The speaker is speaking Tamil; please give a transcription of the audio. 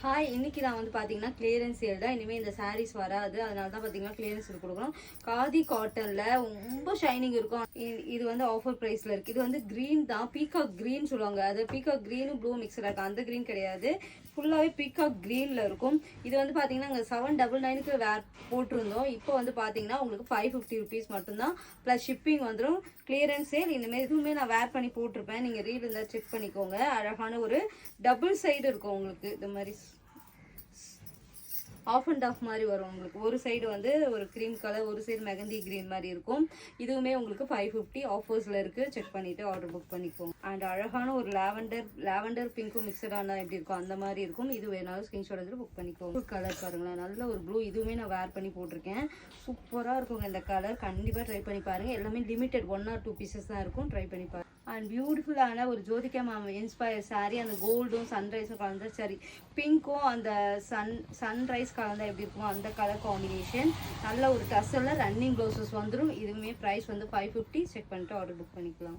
ஹாய், இன்னைக்கு நான் வந்து பார்த்தீங்கன்னா கிளியரன்ஸ் சேல் தான். இனிமேல் இந்த சாரீஸ் வராது, அதனால தான் பார்த்தீங்கன்னா கிளியரன்ஸ் சேல் கொடுக்குறோம். காதி காட்டனில் ரொம்ப ஷைனிங் இருக்கும். இது வந்து ஆஃபர் ப்ரைஸில் இருக்குது. இது வந்து க்ரீன் தான், பீகாக் க்ரீன் சொல்லுவாங்க. அது பீகாக் க்ரீனும் ப்ளூ மிக்சராக இருக்குது. அந்த க்ரீன் கிடையாது, ஃபுல்லாகவே பீகாக் க்ரீனில் இருக்கும். இது வந்து பார்த்தீங்கன்னா அங்கே 799க்கு வேர் போட்டிருந்தோம். இப்போ வந்து பார்த்தீங்கன்னா உங்களுக்கு 550 ருபீஸ் மட்டும்தான், ப்ளஸ் ஷிப்பிங் வந்துடும். Clearance sale. இனிமேல் இதுவுமே நான் வேர் பண்ணி போட்டிருப்பேன், நீங்கள் ரீல் இருந்தால் செக் பண்ணிக்கோங்க. அழகான ஒரு டபுள் சைடு இருக்கும் உங்களுக்கு. இந்த மாதிரி ஆஃப் அண்ட் ஆஃப் மாதிரி வரும் உங்களுக்கு. ஒரு சைடு வந்து ஒரு க்ரீம் கலர், ஒரு சைடு மெகந்தி க்ரீன் மாதிரி இருக்கும். இதுவுமே உங்களுக்கு 550 ஆஃபர்ஸில் இருக்குது. செக் பண்ணிவிட்டு ஆர்டர் புக் பண்ணிக்கோங்க. அண்ட் அழகான ஒரு லாவெண்டர் பிங்க்கும் மிக்சடான எப்படி இருக்கும் அந்த மாதிரி இருக்கும். இது வேணாலும் ஸ்க்ரீன்ஷாட் எடுத்து புக் பண்ணிக்கோங்க. கலர் பாருங்களேன், நல்ல ஒரு ப்ளூ. இதுவுமே நான் வேர் பண்ணி போட்டிருக்கேன். சூப்பராக இருக்குங்க இந்த கலர். கண்டிப்பாக ட்ரை பண்ணி பாருங்கள். எல்லாமே லிமிட்டட் 1 or 2 பீசஸ் தான் இருக்கும். ட்ரை பண்ணி பாருங்கள். அண்ட் பியூட்டிஃபுல்லான ஒரு ஜோதிகா மேம் இன்ஸ்பயர் சாரீ. அந்த கோல்டும் சன்ரைஸும் கலந்த சாரி, பிங்க்கும் அந்த சன்ரைஸ் கலந்தா எப்படி இருக்கும் அந்த கலர் காம்பினேஷன். நல்ல ஒரு டசலில் ரன்னிங் ப்ளவுசஸ் வந்துடும். இதுவுமே ப்ரைஸ் வந்து 550. செக் பண்ணிட்டு ஆர்டர் புக் பண்ணிக்கலாம்.